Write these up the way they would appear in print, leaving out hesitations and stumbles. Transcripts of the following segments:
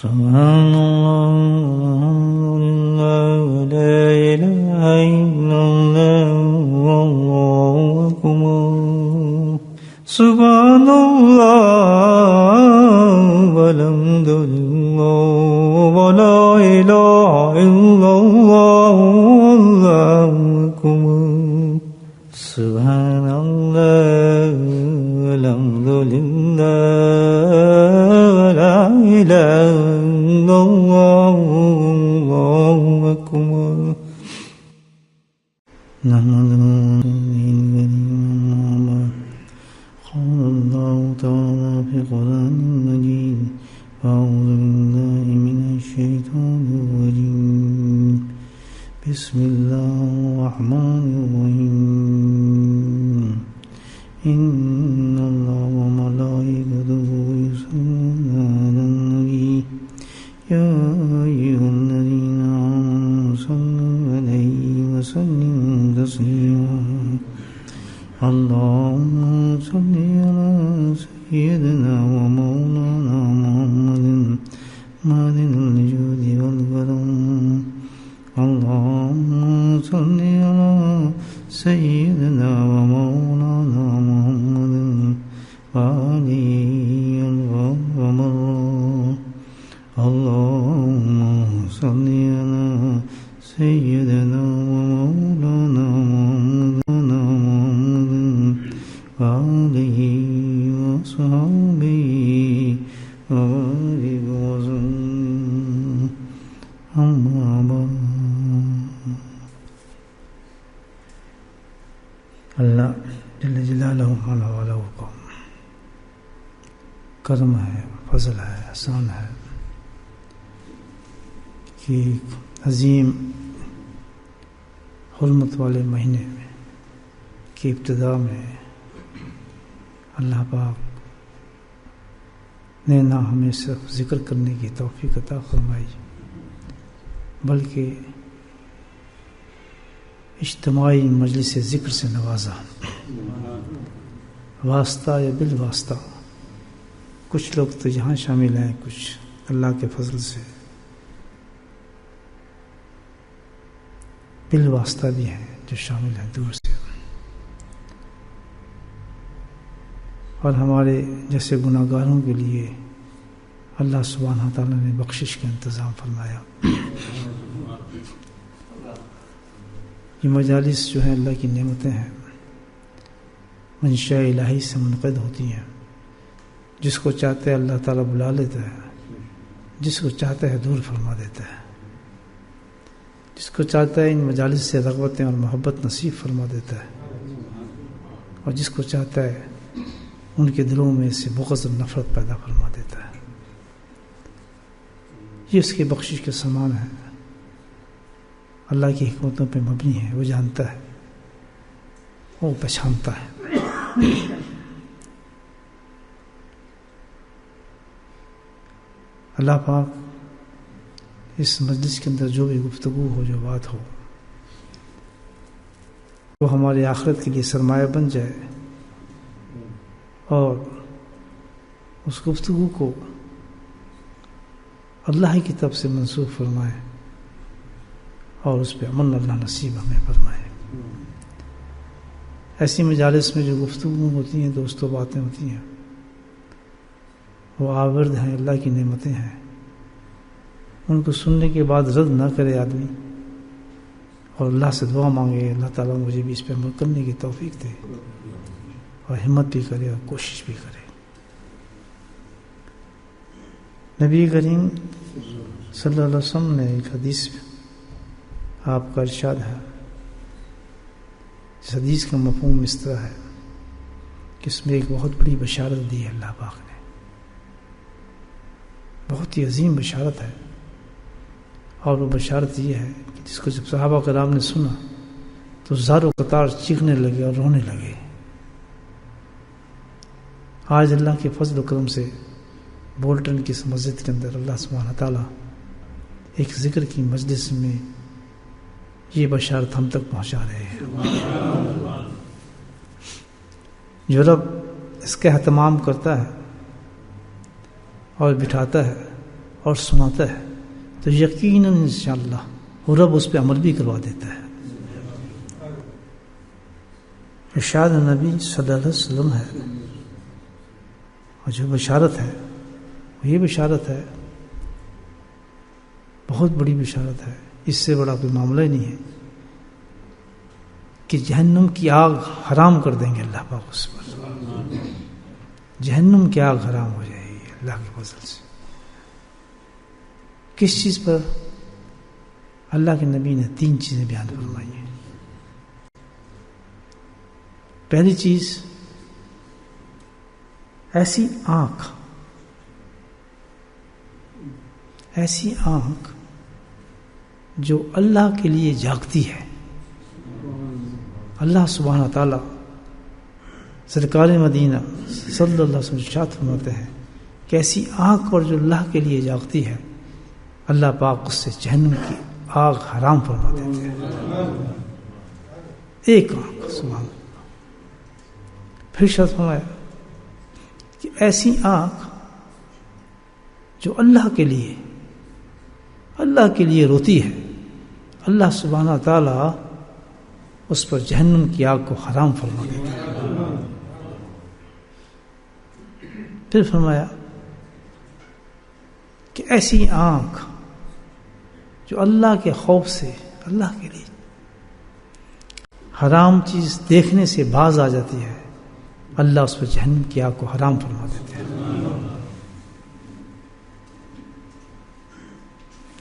سبحان اللہ لا الہ الا اللہ واللہ اکبر سبحان اللہ والحمد للہ ولا الہ الا اللہ واللہ اکبر سبحان اللہ والحمد للہ ولا الہ الا اللہ واللہ اکبر قال اللہ تعالی فی القرآن المجید اعوذ باللہ من الشیطان الرجیم بسم اللہ الرحمن الرحیم ان اللہ وملائکته یصلون علی النبی یا ایھا الذین آمنوا صلوا علیہ وسلموا تسلیما اللهم صل على سيدنا ومولانا محمد معدن الجود والكرم اللهم صل على سيدنا ومولانا محمد وآله الغمر اللهم صل على سيدنا ومولانا محمد وآله وصحبه وبارك وسلم أما بعد اللہ جل جلالہ مولا والا کا کرم ہے، فضل ہے، احسان ہے کہ عظیم حرمت والے مہینے میں کی ابتدا میں اللہ پاک نے نہ ہمیں صرف ذکر کرنے کی توفیق عطا فرمائی بلکہ اجتماعی مجلس ذکر سے نوازا، واسطہ یا بالواسطہ۔ کچھ لوگ تو یہاں شامل ہیں، کچھ اللہ کے فضل سے بالواسطہ بھی ہیں جو شامل ہیں دور سے، اور ہمارے جیسے گناہ گاروں کے لیے اللہ سبحانہ تعالیٰ نے بخشش کا انتظام فرمایا۔ یہ مجالس جو ہیں اللہ کی نعمتیں ہیں، منشاء الہی سے منعقد ہوتی ہیں۔ جس کو چاہتے ہے اللہ تعالیٰ بلا لیتا ہے، جس کو چاہتا ہے دور فرما دیتا ہے، جس کو چاہتا ہے ان مجالس سے رغبتیں اور محبت نصیب فرما دیتا ہے، اور جس کو چاہتا ہے ان کے دلوں میں سے بغض اور نفرت پیدا فرما دیتا ہے۔ یہ اس کی بخشش کے سامان ہے، اللہ کی حکمتوں پہ مبنی ہے۔ وہ جانتا ہے، وہ پہچانتا ہے۔ اللہ پاک اس مجلس کے اندر جو بھی گفتگو ہو، جو بات ہو، وہ ہماری آخرت کے لیے سرمایہ بن جائے، اور اس گفتگو کو اللہ کی طرف سے منسوخ فرمائے، اور اس پہ عمل اللہ نصیب ہمیں فرمائے۔ ایسی مجالس میں جو گفتگو ہوتی ہیں، دوستوں باتیں ہوتی ہیں، وہ آورد ہیں، اللہ کی نعمتیں ہیں۔ ان کو سننے کے بعد رد نہ کرے آدمی، اور اللہ سے دعا مانگے اللہ تعالیٰ مجھے بھی اس پہ عمل کرنے کی توفیق دے، اور ہمت بھی کرے اور کوشش بھی کرے۔ نبی کریم صلی اللہ علیہ وسلم نے ایک حدیث میں آپ کا ارشاد ہے، اس حدیث کا مفہوم اس طرح ہے کہ اس میں ایک بہت بڑی بشارت دی ہے اللہ پاک نے، بہت ہی عظیم بشارت ہے۔ اور وہ بشارت یہ ہے کہ جس کو جب صحابہ کرام نے سنا تو زار و قطار چیخنے لگے اور رونے لگے۔ آج اللہ کے فضل و کرم سے بولٹن کی اس مسجد کے اندر اللہ سبحانہ تعالیٰ ایک ذکر کی مجلس میں یہ بشارت ہم تک پہنچا رہے ہیں۔ جو رب اس کا اہتمام کرتا ہے اور بٹھاتا ہے اور سناتا ہے تو یقیناً انشاءاللہ وہ رب اس پہ عمل بھی کروا دیتا ہے۔ ارشاد نبی صلی اللہ علیہ وسلم ہے، اور جو بشارت ہے وہ یہ بشارت ہے، بہت بڑی بشارت ہے، اس سے بڑا کوئی معاملہ ہی نہیں ہے کہ جہنم کی آگ حرام کر دیں گے اللہ پاک اس پر، جہنم کی آگ حرام ہو جائے گی اللہ کے فضل سے۔ کس چیز پر؟ اللہ کے نبی نے 3 چیزیں بیان فرمائی ہیں۔ پہلی چیز، ایسی آنکھ جو اللہ کے لیے جاگتی ہے۔ اللہ سبحانہ تعالیٰ سرکار مدینہ صلی اللہ علیہ وسلم ارشاد فرماتے ہیں کہ ایسی آنکھ پر جو اللہ کے لیے جاگتی ہے اللہ پاک اس سے جہنم کی آگ حرام فرما دیتے ہیں۔ ایک آنکھ، سبحان اللہ۔ پھر ارشاد فرمایا کہ ایسی آنکھ جو اللہ کے لیے روتی ہے اللہ سبحانہ تعالیٰ اس پر جہنم کی آگ کو حرام فرما دیتا ہے۔ پھر فرمایا کہ ایسی آنکھ جو اللہ کے خوف سے اللہ کے لیے حرام چیز دیکھنے سے باز آ جاتی ہے اللہ اس پر جہنم کی آگ کو حرام فرما دیتے ہیں۔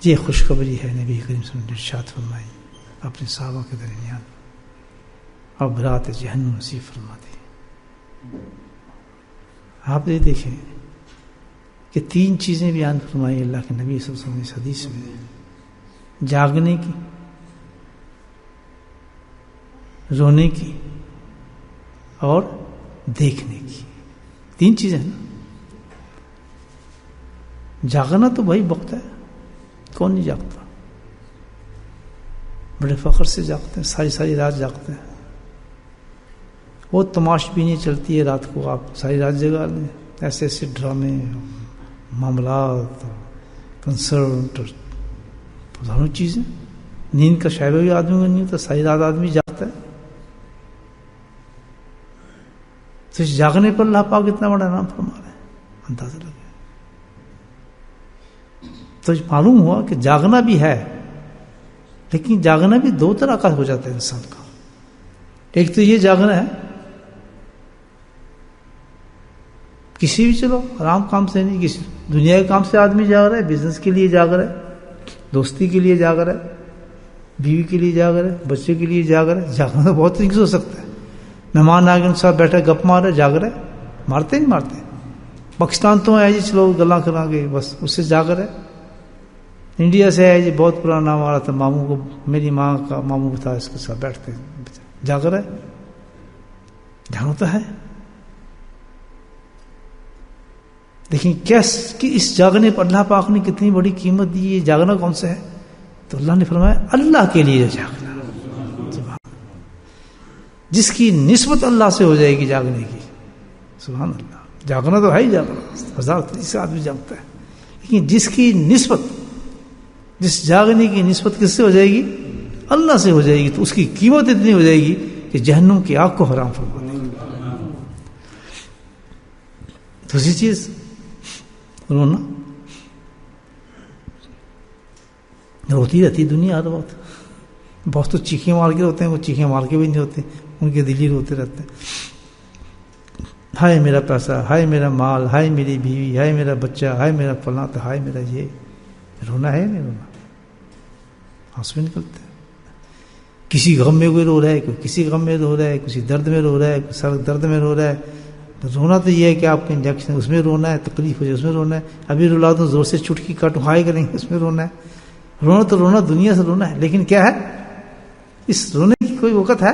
یہ خوشخبری ہے نبی کریم صلی اللہ علیہ وسلم نے ارشاد فرمائی اپنے صحابہ کے درمیان، اور برات جہنم نصیب فرما دی۔ آپ یہ دیکھیں کہ 3 چیزیں بیان فرمائی اللہ کے نبی صلی اللہ علیہ وسلم نے اس حدیث میں، جاگنے کی، رونے کی اور دیکھنے کی۔ 3 چیزیں نا۔ جاگنا تو بھائی وقت ہے، کون نہیں جاگتا؟ بڑے فخر سے جاگتے ہیں، ساری رات جاگتے ہیں۔ وہ تماش بینی چلتی ہے رات کو، آپ ساری رات جگا لیں، ایسے ڈرامے، معاملات، کنسرٹ اور ہزاروں چیزیں۔ نیند کا شائبہ بھی آدمی کو نہیں ہوتا، ساری رات آدمی جاگتا ہے۔ تو اس جاگنے پر اللہ پاک اتنا بڑا نام فرما رہے ہیں، اندازہ لگے۔ تو معلوم ہوا کہ جاگنا بھی ہے، لیکن جاگنا بھی 2 طرح کا ہو جاتا ہے انسان کا۔ ایک تو یہ جاگنا ہے کسی بھی، چلو آرام کام سے نہیں، کسی دنیا کے کام سے آدمی جاگ رہا ہے، بزنس کے لیے جاگ رہا ہے، دوستی کے لیے جاگ رہا ہے، بیوی کے لیے جاگ رہا ہے، بچے کے لیے جاگ رہا ہے۔ جاگنا تو بہت طریقے سے ہو سکتا ہے۔ مہمان آ کے ان کے ساتھ بیٹھے گپ مار رہے، جاگ رہے، مارتے نہیں مارتے؟ پاکستان تو ہے جی، چلو گلا کرا گے، بس اس سے جاگ رہے۔ انڈیا سے ہے جی، بہت پرانا نام آ رہا تھا ماموں کو، میری ماں کا ماموں تھا، اس کے ساتھ بیٹھتے جاگ رہے۔ جاگنا تو ہے، لیکن کہ اس جاگنے پر اللہ پاک نے کتنی بڑی قیمت دی ہے۔ جاگنا کون سا ہے؟ تو اللہ نے فرمایا اللہ کے لیے جاگنا، جس کی نسبت اللہ سے ہو جائے گی جاگنے کی۔ سبحان اللہ، جاگنا تو ہے ہی، جاگنا 1000 طریقے سے آدمی جاگتا ہے، لیکن جس کی نسبت، جس جاگنے کی نسبت کس سے ہو جائے گی؟ اللہ سے ہو جائے گی، تو اس کی قیمت اتنی ہو جائے گی کہ جہنم کی آگ کو حرام فرما دے گی۔ دوسری چیز رونا، روتی رہتی دنیا ہر وقت۔ بہت تو چیخیں مار کے ہوتے ہیں، وہ چیخیں مار کے بھی نہیں ہوتے، ان کے دل ہی روتے رہتے ہیں۔ ہائے میرا پیسہ، ہائے میرا مال، ہائے میری بیوی، ہائے میرا بچہ، ہائے میرا فلاں، ہائے میرا یہ۔ رونا ہے نہیں رونا؟ آنسو نکلتے ہیں۔ کسی غم میں کوئی رو رہا ہے، کوئی کسی غم میں رو رہا ہے، کسی درد میں رو رہا ہے، کوئی سر درد میں رو رہا ہے۔ رونا تو یہ ہے کہ آپ کے انجیکشن اس میں رونا ہے، تکلیف ہو جائے اس میں رونا ہے، ابھی رلا دو زور سے چٹکی کٹ ہائی کریں گے اس میں رونا ہے۔ رونا تو رونا دنیا سے رونا ہے، لیکن کیا ہے اس رونے کی کوئی وقت ہے؟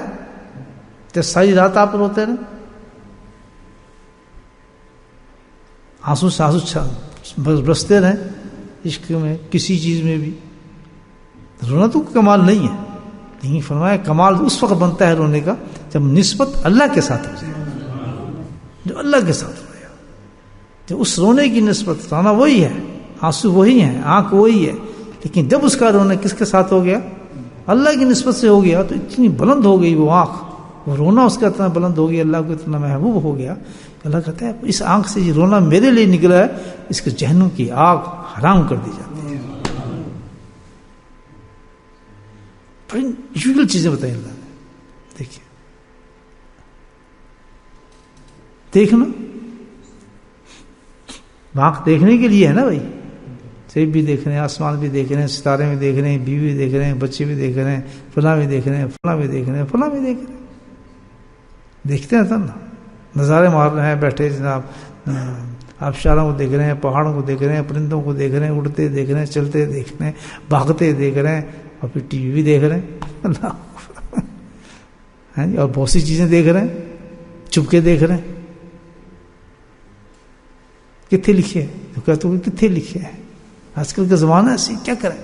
جب ساری رات آپ روتے رہے، آنسو سے آنسو برستے رہیں عشق میں، کسی چیز میں بھی، رونا تو کمال نہیں ہے، لیکن فرمایا کمال اس وقت بنتا ہے رونے کا جب نسبت اللہ کے ساتھ ہو جائے، جو اللہ کے ساتھ ہو جائے، جو اس رونے کی نسبت رونا وہی ہے، آنسو وہی ہیں، آنکھ وہی ہے، لیکن جب اس کا رونا کس کے ساتھ ہو گیا؟ اللہ کی نسبت سے ہو گیا، تو اتنی بلند ہو گئی وہ آنکھ، وہ رونا اس کا اتنا بلند ہو گیا، اللہ کو اتنا محبوب ہو گیا، اللہ کہتا ہے اس آنکھ سے یہ رونا میرے لیے نکلا ہے، اس کے جہنم کی آگ حرام کر دی جاتی ہے۔ پریکٹیکل چیزیں بتائیں اللہ نے، دیکھیے دیکھنا، آنکھ دیکھنے کے لیے ہے نا بھائی، سیب بھی دیکھ رہے ہیں، آسمان بھی دیکھ رہے ہیں، ستارے بھی دیکھ رہے ہیں، بیوی بھی دیکھ رہے ہیں، بچے بھی دیکھ رہے ہیں، فلاں بھی دیکھ رہے ہیں، فلاں بھی دیکھ رہے ہیں، فلاں بھی دیکھ رہے ہیں، دیکھتے ہیں تب نا، نظارے مار رہے ہیں بیٹھے جناب، آبشاروں کو دیکھ رہے ہیں، پہاڑوں کو دیکھ رہے ہیں، پرندوں کو دیکھ رہے ہیں، اڑتے دیکھ رہے ہیں، چلتے دیکھ رہے ہیں، بھاگتے دیکھ رہے ہیں، اور پھر ٹی وی بھی دیکھ رہے ہیں، اللہ اور بہت سی چیزیں دیکھ رہے ہیں، چھپ کے دیکھ رہے ہیں، کتنے لکھے ہے؟ تو کہتے ہیں کتنے لکھے ہے؟ آج کل کا زمانہ ایسے کیا کریں،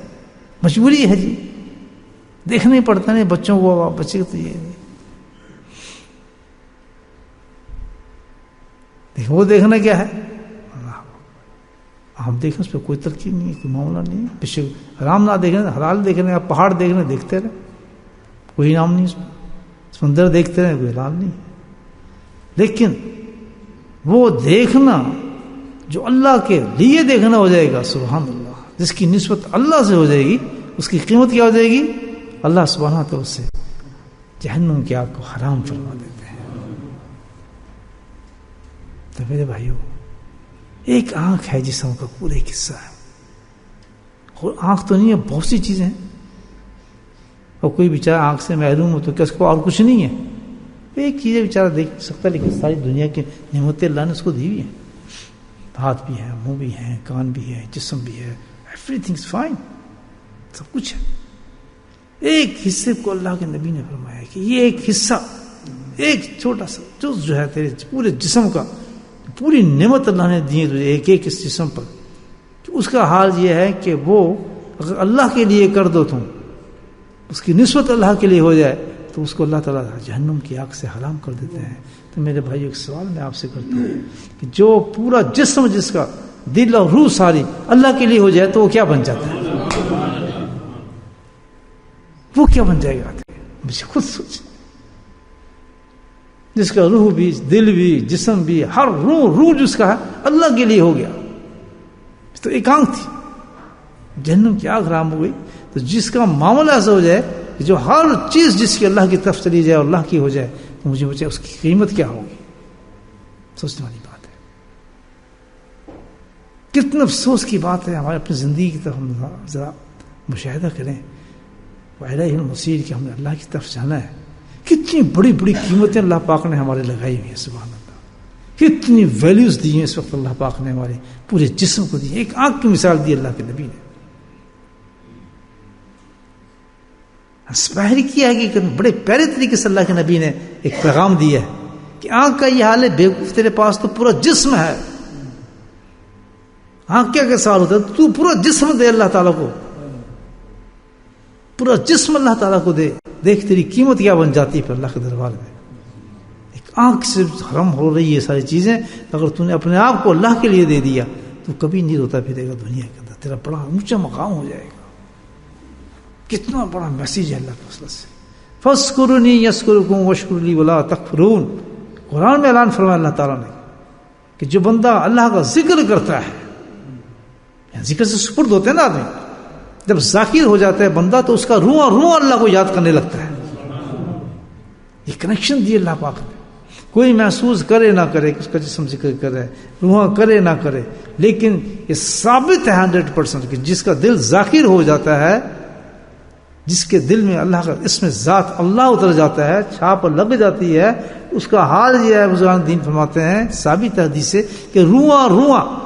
مجبوری ہے جی، دیکھنا ہی پڑتا نہیں بچوں کو، بچے کو تو یہ دیکھ، وہ دیکھنا کیا ہے، ہم دیکھیں اس پہ کوئی ترکیب نہیں ہے، کوئی معاملہ نہیں ہے، پیچھے حرام نہ دیکھیں، حلال دیکھنا، آپ پہاڑ دیکھنا دیکھتے رہے، کوئی نام نہیں اس میں، سمندر دیکھتے رہے، کوئی حلال نہیں ہے، لیکن وہ دیکھنا جو اللہ کے لیے دیکھنا ہو جائے گا، سبحان اللہ، جس کی نسبت اللہ سے ہو جائے گی، اس کی قیمت کیا ہو جائے گی؟ اللہ سبحانہ تعالیٰ سے جہنم کی آگ کو حرام فرما دیتے ہیں۔ تو میرے بھائیو، ایک آنکھ ہے جسم کا پورا ایک حصہ ہے، اور آنکھ تو نہیں ہے، بہت سی چیزیں ہیں، اور کوئی بیچارہ آنکھ سے محروم ہو تو کیا اس کو اور کچھ نہیں ہے؟ ایک چیز بیچارہ دیکھ سکتا ہے، لیکن ساری دنیا کی نعمتیں اللہ نے اس کو دی ہوئی ہیں، ہاتھ بھی ہے، منہ بھی ہے، کان بھی ہے، جسم بھی ہے، ایوری تھنگ از فائن، سب کچھ ہے۔ ایک حصے کو اللہ کے نبی نے فرمایا کہ یہ ایک حصہ، ایک چھوٹا سا جز جو ہے تیرے پورے جسم کا، پوری نعمت اللہ نے دی ہے تجھے ایک ایک اس جسم پر، کہ اس کا حال یہ ہے کہ وہ اگر اللہ کے لیے کر دو، تم اس کی نسبت اللہ کے لیے ہو جائے، تو اس کو اللہ تعالیٰ جہنم کی آگ سے حرام کر دیتے ہیں۔ تو میرے بھائی ایک سوال میں آپ سے کرتا ہوں کہ جو پورا جسم، جس کا دل اور روح ساری اللہ کے لیے ہو جائے، تو وہ کیا بن جاتا ہے؟ وہ کیا بن جائے گا؟ مجھے خود سوچ، جس کا روح بھی، دل بھی، جسم بھی، ہر روح جس کا ہے اللہ کے لیے ہو گیا، تو ایک آنکھ تھی، جہنم کی آگ حرام ہو گئی۔ تو جس کا معاملہ ایسا ہو جائے کہ جو ہر چیز جس کی اللہ کی طرف چلی جائے اور اللہ کی ہو جائے، تو مجھے بچے اس کی قیمت کیا ہوگی؟ سوچنے والی بات ہے، کتنا افسوس کی بات ہے۔ ہمارے اپنی زندگی کی طرف ہم ذرا مشاہدہ کریں، وَإِلَيْهِ الْمَصِيرُ کہ ہم نے اللہ کی طرف جانا ہے، کتنی بڑی بڑی قیمتیں اللہ پاک نے ہمارے لگائی ہوئی ہیں، سبحان اللہ، کتنی ویلیوز دی ہیں اس وقت اللہ پاک نے ہمارے پورے جسم کو دی، ایک آنکھ کی مثال دی اللہ کے نبی نے، ظاہر کیا ہے کہ بڑے پیارے طریقے سے اللہ کے نبی نے ایک پیغام دیا ہے کہ آنکھ کا یہ حال ہے، بیوقوف تیرے پاس تو پورا جسم ہے، آنکھ کیا سوال ہوتا ہے، تو پورا جسم دے اللہ تعالیٰ کو، پورا جسم اللہ تعالیٰ کو دے، دیکھ تیری قیمت کیا بن جاتی ہے پھر اللہ کے دربار میں۔ ایک آنکھ سے حرام ہو رہی ہے ساری چیزیں، اگر تو نے اپنے آپ کو اللہ کے لیے دے دیا تو کبھی نہیں روتا پھرے گا دنیا کے اندر، تیرا بڑا اونچا مقام ہو جائے گا۔ کتنا بڑا میسیج ہے اللہ کے وصلت سے، فَاذْكُرُونِي يَذْكُرْكُمْ وَاشْكُرُوا لِي وَلَا تَكْفُرُونَ۔ قرآن میں اعلان فرمایا اللہ تعالیٰ نے کہ جو بندہ اللہ کا ذکر کرتا ہے، ذکر سے سپرد ہوتے ہیں نا آدمی، جب ذاکر ہو جاتا ہے بندہ تو اس کا روح اللہ کو یاد کرنے لگتا ہے۔ یہ کنیکشن دی اللہ پاک نے، کوئی محسوس کرے نہ کرے کہ اس کا جسم ذکر کرے، روح کرے نہ کرے، لیکن یہ ثابت ہے 100% کہ جس کا دل ذاکر ہو جاتا ہے، جس کے دل میں اللہ کا اسم ذات اللہ اتر جاتا ہے، چھاپ لگ جاتی ہے، اس کا حال یہ ہے، بزرگان دین فرماتے ہیں ثابت حدیث سے کہ روح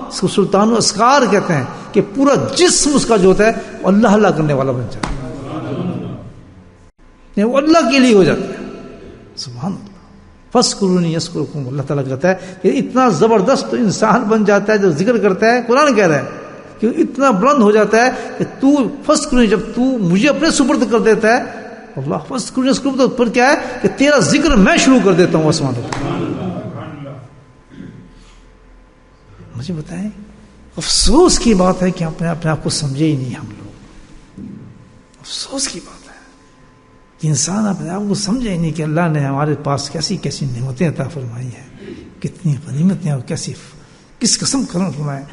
اس کو سلطان الاسقار کہتے ہیں کہ پورا جسم اس کا جو ہوتا ہے اللہ کرنے والا بن جاتا ہے، وہ اللہ کے لیے ہو جاتا ہے۔ سبحان اللہ، فَاذْكُرُونِي يَذْكُرْكُمْ، اللہ تعالیٰ کہتا ہے کہ اتنا زبردست انسان بن جاتا ہے جو ذکر کرتا ہے، قرآن کہہ رہا ہے کہ اتنا بلند ہو جاتا ہے کہ تو فَاذْكُرُونِي، جب تو مجھے اپنے سپرد کر دیتا ہے اللہ، فَاذْكُرُونِي يَذْكُرْكُمْ، تو پر کیا ہے کہ تیرا ذکر میں شروع کر دیتا ہوں آسمان پر۔ مجھے بتائیں افسوس کی بات ہے کہ اپنے آپ کو سمجھے ہی نہیں ہم لوگ. افسوس کی بات ہے کہ انسان اپنے آپ کو سمجھے ہی نہیں کہ اللہ نے ہمارے پاس کیسی کیسی نعمتیں عطا فرمائی ہیں, کتنی غنیمتیں اور کس قسم کرم فرمائے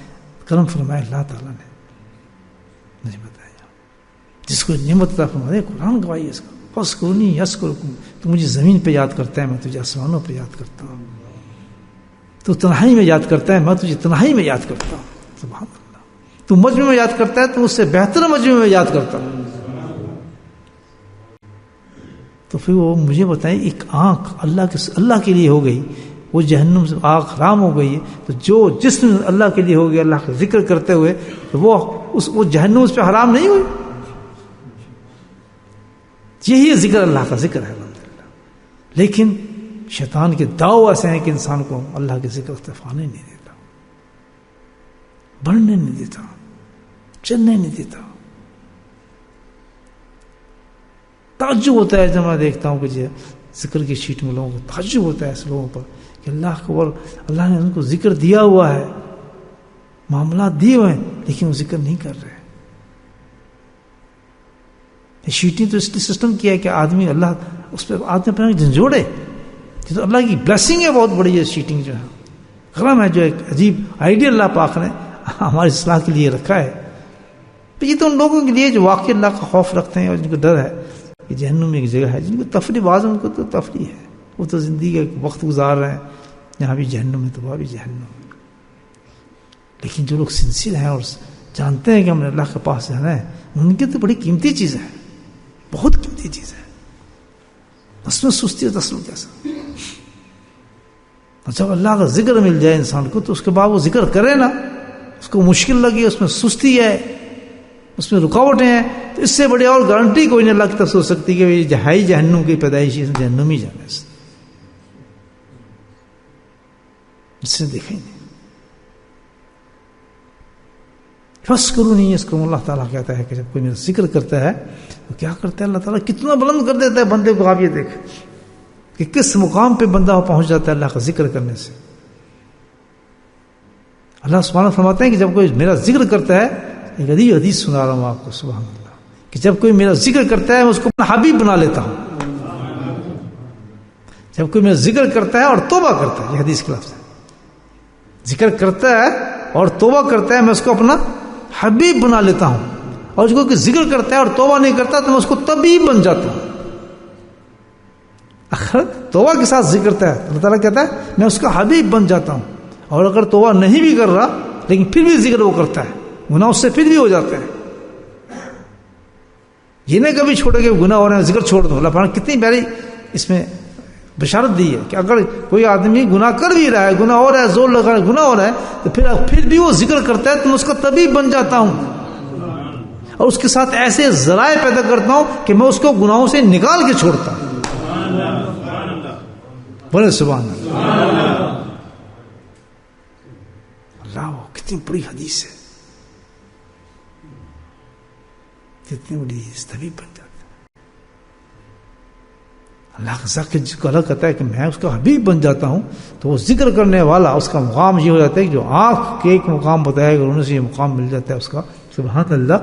اللہ تعالیٰ نے مجھے بتایا. جس کو نعمت عطا فرمائے قرآن گواہی اس کا, فَاذْكُرُونِي يَذْكُرْكُمْ. تو مجھے زمین پہ یاد کرتا ہے, میں تجھے آسمانوں پہ یاد کرتا ہوں. تو تنہائی میں یاد کرتا ہے, میں تجھے تنہائی میں یاد کرتا ہوں. سبحان اللہ. تو مجمع میں یاد کرتا ہے, تو اس سے بہتر مجمع میں یاد کرتا ہوں. تو پھر وہ مجھے بتائیں, ایک آنکھ اللہ کے لیے ہو گئی, وہ جہنم سے آنکھ حرام ہو گئی ہے. تو جو جسم اللہ کے لیے ہو گیا اللہ کا ذکر کرتے ہوئے, تو وہ جہنم اس پہ حرام نہیں ہوئی. یہی ذکر اللہ کا ذکر ہے الحمدللہ. لیکن شیطان کے داؤ ایسے ہیں کہ انسان کو اللہ کے ذکر استفانے نہیں دیتا, بڑھنے نہیں دیتا, چلنے نہیں دیتا. تعجب ہوتا ہے جب میں دیکھتا ہوں کہ ذکر کی شیٹ میں لوگوں کو تعجب ہوتا ہے ایسے لوگوں پر کہ اللہ نے ان کو ذکر دیا ہوا ہے, معاملات دیے ہوئے ہیں, لیکن وہ ذکر نہیں کر رہے. شیٹیں تو اس لیے سسٹم کیا ہے کہ آدمی اللہ اس پہ آدمی اپنا جھنجھوڑے. یہ تو اللہ کی بلیسنگ ہے بہت بڑی ہے. شیٹنگ جو ہے غرم ہے, جو ایک عجیب آئیڈیا اللہ پاک نے ہماری اصلاح کے لیے رکھا ہے. یہ تو ان لوگوں کے لیے جو واقعی اللہ کا خوف رکھتے ہیں اور جن کو ڈر ہے کہ جہنم میں ایک جگہ ہے, جن کو تفریح باز, ان کو تو تفریح ہے, وہ تو زندگی کا وقت گزار رہے ہیں, یہاں بھی جہنم ہے تو وہاں بھی جہنم ہے. لیکن جو لوگ سنسیئر ہیں اور جانتے ہیں کہ ہم نے اللہ کے پاس جانا ہے, ان کی تو بڑی قیمتی چیز ہے, بہت قیمتی چیز ہے. اس میں سستی اور تسلیم کیسا. جب اللہ کا ذکر مل جائے انسان کو تو اس کے بعد وہ ذکر کرے نا, اس کو مشکل لگی, اس میں سستی ہے, اس میں رکاوٹیں ہیں, تو اس سے بڑی اور گارنٹی کوئی نہیں اللہ کی طرف سے ہو سکتی کہ یہ جہائی جہنم کی پیدائشی جہنم ہی جانا ہے. اس سے دیکھیں نہیں. فَاذْكُرُونِي يَذْكُرْكُمْ. اللہ تعالیٰ کہتا ہے کہ جب کوئی میرا ذکر کرتا ہے تو کیا کرتا ہے اللہ تعالیٰ, کتنا بلند کر دیتا ہے بندے کو. آپ یہ دیکھیں کہ کس مقام پہ بندہ پہنچ جاتا ہے اللہ کا ذکر کرنے سے. اللہ سبحانہ فرماتے ہیں کہ جب کوئی میرا ذکر کرتا ہے, ایک حدیث سنا رہا ہوں آپ کو, سبحان اللہ, کہ جب کوئی میرا ذکر کرتا ہے میں اس کو اپنا حبیب بنا لیتا ہوں. جب کوئی میرا ذکر کرتا ہے اور توبہ کرتا ہے, یہ حدیث کے لفظ ہے, ذکر کرتا ہے اور توبہ کرتا ہے, میں اس کو اپنا حبیب بنا لیتا ہوں. اور جو کوئی ذکر کرتا ہے اور توبہ نہیں کرتا تو میں اس کو طبیب بن جاتا ہوں. اگر توبہ کے ساتھ ذکر کرتا ہے اللہ تعالیٰ کہتا ہے میں اس کا حبیب بن جاتا ہوں. اور اگر توبہ نہیں بھی کر رہا لیکن پھر بھی ذکر وہ کرتا ہے, گناہ اس سے پھر بھی ہو جاتے ہیں. یہ نہیں کبھی چھوڑے گے گناہ ہو رہے ہیں ذکر چھوڑ دو. اللہ تعالیٰ کتنی پیاری اس میں بشارت دی ہے کہ اگر کوئی آدمی گناہ کر بھی رہا ہے, گناہ ہو رہا ہے, زور لگا رہا ہے, گناہ ہو رہا ہے, تو پھر بھی وہ ذکر کرتا ہے تو میں اس کا طبیب بن جاتا ہوں. اور اس کے ساتھ ایسے ذرائع پیدا کرتا ہوں کہ میں اس کو گناہوں سے نکال کے چھوڑتا ہوں. بولے سبحان اللہ. اللہ کتنی بڑی حدیث ہے, کتنی بڑی طبیب بن جاتا ہے. اللہ کا ذکر جس کو اللہ کہتا ہے کہ میں اس کا حبیب بن جاتا ہوں, تو وہ ذکر کرنے والا اس کا مقام یہ ہو جاتا ہے کہ جو آنکھ کے ایک مقام بتایا گا انہوں سے یہ مقام مل جاتا ہے اس کا. سبحان اللہ.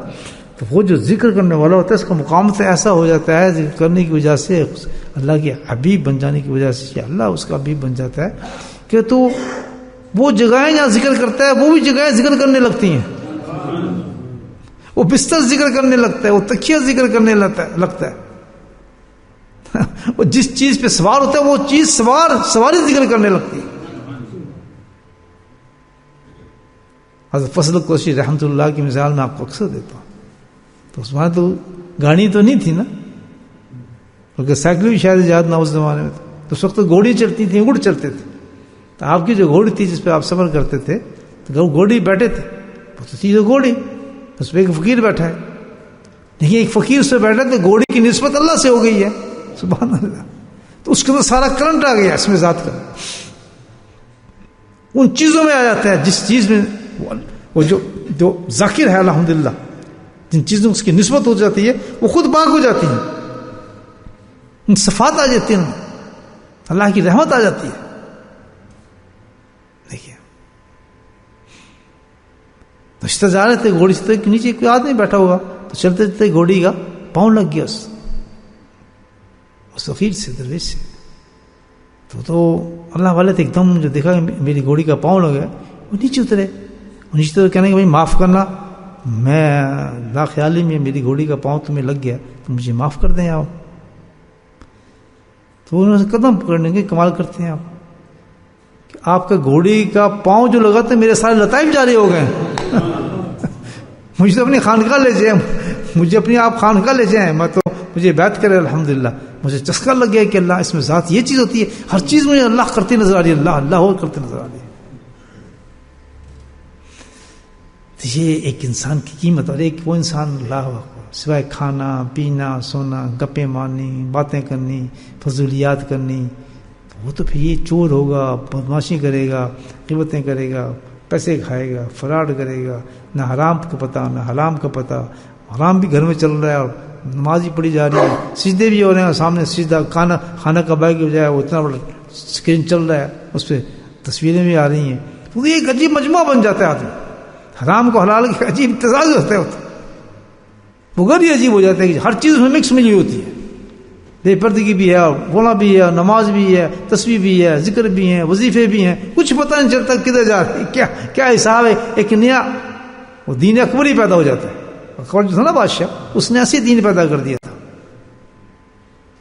تو وہ جو ذکر کرنے والا ہوتا ہے اس کا مقام سے ایسا ہو جاتا ہے ذکر کرنے کی وجہ سے, اللہ کے حبیب بن جانے کی وجہ سے اللہ اس کا حبیب بن جاتا ہے کہ تو وہ جگہیں جہاں ذکر کرتا ہے وہ بھی جگہیں ذکر کرنے لگتی ہیں. وہ بستر ذکر کرنے لگتا ہے, وہ تکیہ ذکر کرنے لگتا ہے. وہ جس چیز پہ سوار ہوتا ہے وہ چیز سواری ذکر کرنے لگتی ہے. حضرت فضل کوشی رحمۃ اللہ کی مثال میں آپ کو اکثر دیتا ہوں. تو اس میں تو گاڑی تو نہیں تھی نا, بلکہ سائیکل بھی شاید ایجاد نہ اس زمانے میں. تو اس وقت تو گھوڑی چلتی تھی, اونٹ چلتے تھے. تو آپ کی جو گھوڑی تھی جس پہ آپ سفر کرتے تھے تو گھوڑی بیٹھے تھے, تو تھی جو گھوڑی, اس پہ ایک فقیر بیٹھا ہے. لیکن ایک فقیر اس پہ بیٹھا تو گھوڑی کی نسبت اللہ سے ہو گئی ہے. سبحان اللہ. تو اس کے اندر سارا کرنٹ آ گیا اس میں ذات کا, ان چیزوں میں آ جاتا ہے جس چیز میں وہ جو ذاکر ہے الحمدللہ, جن چیزوں اس کی نسبت ہو جاتی ہے وہ خود پاک ہو جاتی ہیں, ان صفات آ جاتی ہیں, اللہ کی رحمت آ جاتی ہے. دیکھیے رشتہ جا رہے تھے گھوڑی سے، تو نیچے کوئی آدمی بیٹھا ہوگا، تو چلتے چلتے گھوڑی کا پاؤں لگ گیا اس فقیر سے، درویش سے. تو اللہ والے تھے، ایک دم جو دیکھا کہ میری گھوڑی کا پاؤں لگ گیا، وہ نیچے اترے. نیچے تو کہنے کہ بھائی معاف کرنا، میں لا خیالی میں میری گھوڑی کا پاؤں تمہیں لگ گیا، تو مجھے معاف کر دیں آپ. تو انہوں نے قدم پکڑنے کے کمال کرتے ہیں آپ کا گھوڑی کا پاؤں جو لگا تھا میرے سارے لطائف جاری ہو گئے. مجھے تو اپنی خانقاہ لے جائیں، مجھے اپنی آپ خانقاہ لے جائیں، میں تو مجھے بیعت کرے الحمدللہ. مجھے چسکا لگ گیا کہ اللہ اس میں ذات یہ چیز ہوتی ہے، ہر چیز مجھے اللہ کرتے نظر آ رہی ہے، اللہ اللہ اور کرتے نظر آ رہی ہے. تو یہ ایک انسان کی قیمت. اور ایک وہ انسان اللہ سوائے کھانا پینا سونا گپیں مارنی باتیں کرنی فضولیات کرنی، وہ تو پھر یہ چور ہوگا، بدماشی کرے گا، غیبتیں کرے گا، پیسے کھائے گا، فراڈ کرے گا، نہ حرام کا پتہ نہ حلام کا پتہ. حرام بھی گھر میں چل رہا ہے اور نماز ہی پڑھی جا رہی ہے، سجدے بھی ہو رہے ہیں، سامنے سجدہ خانہ کعبہ کی بجائے وہ اتنا بڑا اسکرین چل رہا ہے، اس پہ تصویریں بھی آ رہی ہیں. تو یہ ایک عجیب مجموعہ بن جاتا ہے آدمی. حرام کو حلال کے عجیب امتزاج ہوتا ہے، وہ گھر ہی عجیب ہو جاتا ہے کہ ہر چیز میں مکس ملی ہوتی ہے. بے پردگی بھی ہے، غلا بھی ہے، نماز بھی ہے، تسبیح بھی ہے، ذکر بھی ہیں، وظیفے بھی ہیں، کچھ پتہ نہیں چلتا کدھر جا رہے کیا کیا حساب ہے. ایک نیا وہ دین اکبر ہی پیدا ہو جاتا ہے. اکبر جو تھا نا بادشاہ، اس نے ایسے دین پیدا کر دیا تھا،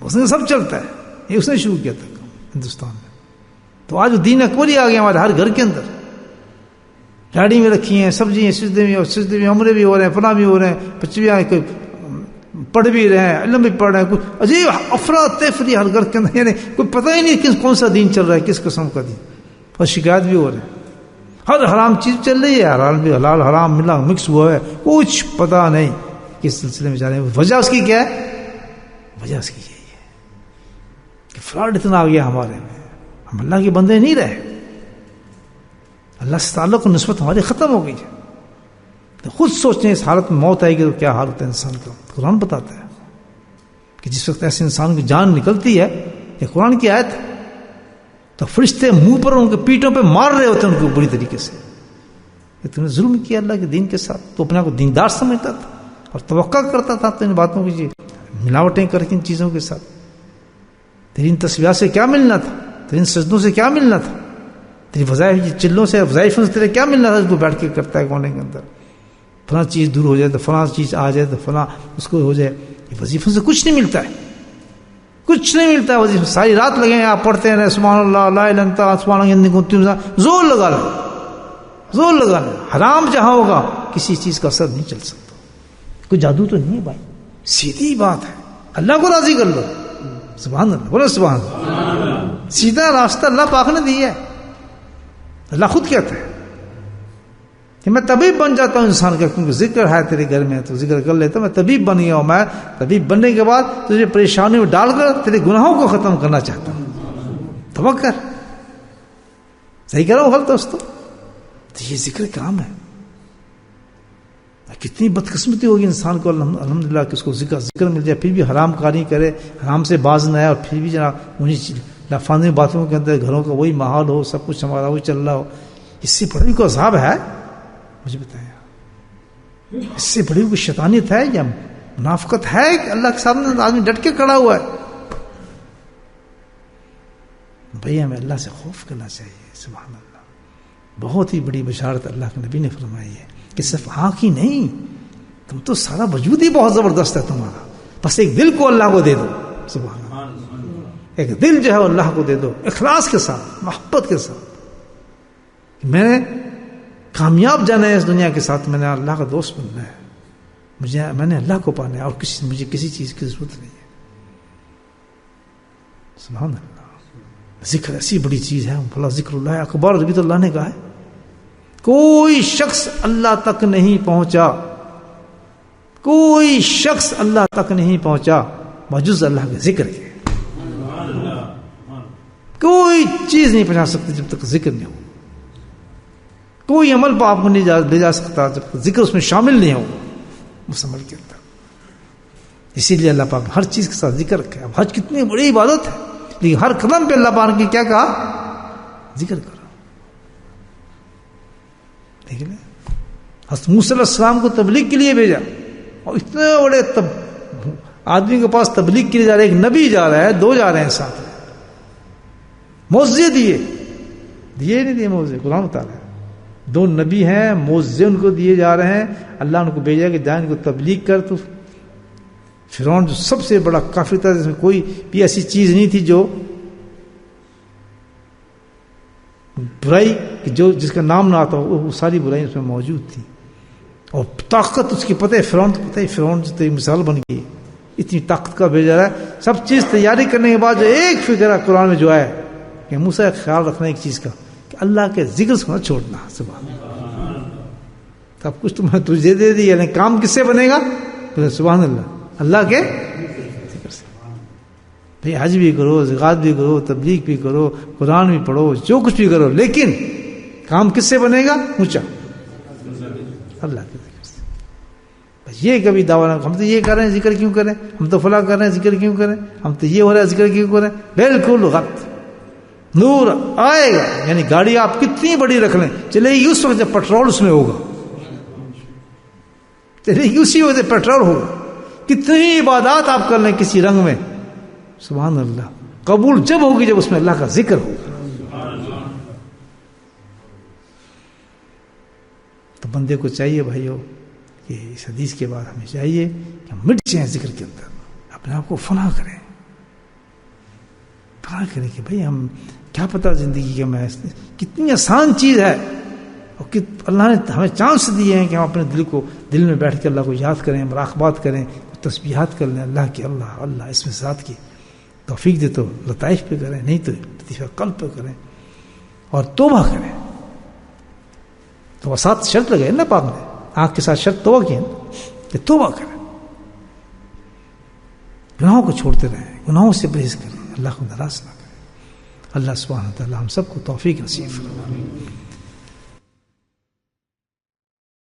اس نے سب چلتا ہے، یہ اس نے شروع کیا تھا ہندوستان میں. تو آج وہ دین اکبر ہی آ گیا ہمارے ہر گھر کے اندر. گاڑی میں رکھی ہیں سبزی ہیں، سجدے میں عمرے بھی ہو رہے ہیں، فلاں بھی ہو رہے ہیں، بچے بھی کوئی پڑھ بھی رہے ہیں، علم بھی پڑھ رہے ہیں. کچھ عجیب افراد تفری ہر گھر کے اندر، یعنی کوئی پتہ ہی نہیں کون سا دین چل رہا ہے، کس قسم کا دین. اور شکایت بھی ہو رہے ہیں، ہر حرام چیز چل رہی ہے، حلال بھی حلال حرام ملا مکس ہوا ہے، کچھ پتہ نہیں کس سلسلے میں جا رہے ہیں. وجہ اس کی کیا ہے؟ وجہ اس کی یہی ہے کہ فراڈ اتنا آ گیا ہمارے میں، ہم اللہ کے بندے نہیں رہے، اللہ سے تعلق و نسبت ہماری ختم ہو گئی ہے. تو خود سوچیں اس حالت میں موت آئے گی تو کیا حال ہوتا ہے انسان کا. قرآن بتاتا ہے کہ جس وقت ایسے انسان کی جان نکلتی ہے، یہ قرآن کی آیت ہے، تو فرشتے منہ پر ان کے پیٹوں پہ مار رہے ہوتے ہیں ان کو بری طریقے سے کہ تم نے ظلم کیا اللہ کے دین کے ساتھ. تو اپنے کو دیندار سمجھتا تھا اور توقع کرتا تھا تو ان باتوں کی ملاوٹیں کر کے ان چیزوں کے ساتھ. تیری ان تصویرات سے کیا ملنا تھا، تیری ان سجدوں سے کیا ملنا تھا، تیری وظائف چلوں سے وظائفوں سے تیرے کیا ملنا تھا. اس کو بیٹھ کے کرتا ہے کونے کے اندر، فلاں چیز دور ہو جائے تو فلاں چیز آ جائے تو فلاں اس کو ہو جائے. یہ وظیفوں سے کچھ نہیں ملتا ہے، کچھ نہیں ملتا ہے. وظیفہ ساری رات لگے ہیں آپ پڑھتے ہیں سبحان اللہ لا الہ الا انت سبحان اللہ، زور لگا لیں، زور لگا لیں. حرام جہاں ہوگا کسی چیز کا اثر نہیں چل سکتا. کوئی جادو تو نہیں ہے بھائی، سیدھی بات ہے. اللہ کو راضی کر لو، سبحان اللہ بولو سبحان اللہ. سیدھا راستہ اللہ پاک نے دیا ہے. اللہ خود کہتا ہے کہ میں طبیب بن جاتا ہوں انسان کا، کیونکہ ذکر ہے تیرے گھر میں تو ذکر کر لیتا ہوں. میں طبیب بن گیا ہوں، میں طبیب بننے کے بعد تجھے پریشانی میں ڈال کر تیرے گناہوں کو ختم کرنا چاہتا ہوں. توکل، صحیح کہہ رہا ہوں غلط دوستو؟ تو یہ ذکر کام ہے. کتنی بدقسمتی ہوگی انسان کو الحمدللہ کہ اس کو ذکر مل جائے، پھر بھی حرام کاری کرے، حرام سے باز نہ آئے، اور پھر بھی جناب انہیں لافاندی باتوں کے اندر گھروں کا وہی ماحول ہو، سب کچھ ہمارا وہی چل رہا ہو. اس سے بڑی کوئی عذاب ہے؟ مجھے بتائیں، اس سے بڑی کوئی شیطانیت ہے یا منافقت ہے کہ اللہ کے سامنے آدمی ڈٹ کے کھڑا ہوا ہے؟ بھئی ہمیں اللہ سے خوف کرنا چاہیے. سبحان اللہ، بہت ہی بڑی بشارت اللہ کے نبی نے فرمائی ہے کہ صرف آنکھ ہی نہیں، تم تو سارا وجود ہی بہت زبردست ہے تمہارا، بس ایک دل کو اللہ کو دے دو. سبحان اللہ، ایک دل جو ہے اللہ کو دے دو، اخلاص کے ساتھ، محبت کے ساتھ. میں نے کامیاب جانا ہے اس دنیا کے ساتھ، میں نے اللہ کا دوست بننا ہے، میں نے اللہ کو پانا ہے، اور مجھے کسی چیز کی ضرورت نہیں ہے. سبحان اللہ. ذکر ایسی بڑی چیز ہے، بھلا ذکر اللہ اکبر. ابھی تو اللہ نے کہا ہے کوئی شخص اللہ تک نہیں پہنچا، کوئی شخص اللہ تک نہیں پہنچا بجز اللہ کے ذکر کے. کوئی چیز نہیں پہنچا سکتی جب تک ذکر نہیں ہو. کوئی عمل پہ آپ کو نہیں لے جا سکتا جب تک ذکر اس میں شامل نہیں ہو اس عمل کے اندر. اسی لیے اللہ پاک ہر چیز کے ساتھ ذکر رکھا ہے. اب حج کتنی بڑی عبادت ہے، لیکن ہر قدم پہ اللہ پاک نے کیا کہا؟ ذکر کرو. دیکھ لیں حضرت موسیٰ علیہ السلام کو تبلیغ کے لیے بھیجا، اور اتنے بڑے آدمی کے پاس تبلیغ کے لیے جا رہے، ایک نبی جا رہا ہے، دو جا رہے ہیں ساتھ، معجزے دیے نہیں دیے معجزے، قرآن بتا رہا ہے، دو نبی ہیں، معجزے ان کو دیے جا رہے ہیں، اللہ ان کو بھیجا کہ جائیں ان کو تبلیغ کر۔ تو فرعون جو سب سے بڑا کافر تھا، جس میں کوئی بھی ایسی چیز نہیں تھی جو برائی جو جس کا نام نہ آتا ہو، وہ ساری برائی اس میں موجود تھی، اور طاقت اس کی پتہ ہے، فرعون کو پتہ ہے، فرعون جو تو مثال بن گئی، اتنی طاقت کا بھیجا رہا ہے۔ سب چیز تیاری کرنے کے بعد جو ایک فکر ہے قرآن میں جو ہے کہ موسیٰ کا خیال رکھنا ایک چیز کا، کہ اللہ کے ذکر سے نہ چھوڑنا، سبحان اللہ، سب کچھ تمہیں تجھے دے دی، یعنی کام کس سے بنے گا؟ سبحان اللہ، اللہ کے ذکر سے۔ بھئی حج بھی کرو، زکات بھی کرو، تبلیغ بھی کرو، قرآن بھی پڑھو، جو کچھ بھی کرو، لیکن کام کس سے بنے گا؟ اونچا اللہ کے ذکر سے۔ بس یہ کبھی دعویٰ نہ، ہم تو یہ کر رہے ہیں ذکر کیوں کریں، ہم تو فلاں کر رہے ہیں ذکر کیوں کریں، ہم تو یہ ہو رہا ہے ذکر کیوں کریں، بالکل غلط۔ نور آئے گا، یعنی گاڑی آپ کتنی بڑی رکھ لیں، چلے گی اس وقت جب پیٹرول اس میں ہوگا، چلے گی اسی وقت پیٹرول ہوگا۔ کتنی عبادات آپ کر لیں کسی رنگ میں، سبحان اللہ، قبول جب ہوگی جب اس میں اللہ کا ذکر ہوگا۔ تو بندے کو چاہیے بھائیو کہ اس حدیث کے بعد ہمیں چاہیے کہ ہم مٹ جائیں ذکر کے اندر، اپنے آپ کو فنا کریں کہ بھئی ہم کیا پتا زندگی کے میں کتنی آسان چیز ہے، اور اللہ نے ہمیں چانس دیے ہیں کہ ہم اپنے دل میں بیٹھ کے اللہ کو یاد کریں، مراقبات کریں، تسبیحات کر لیں اللہ کی، اللہ اللہ اس میں ذات کی توفیق دے تو لطائف پہ کریں، نہیں تو لطیفہ قلب پہ کریں، اور توبہ کریں۔ تو ساتھ شرط لگے نا پاک نے، آنکھ کے ساتھ شرط توبہ کی ہے کہ توبہ کریں، گناہوں کو چھوڑتے رہیں، گناہوں سے پرہیز کریں، اللہ کو ناراض نہ کریں۔ اللہ سبحانہ و تعالی ہم سب کو توفیق نصیب فرمائے۔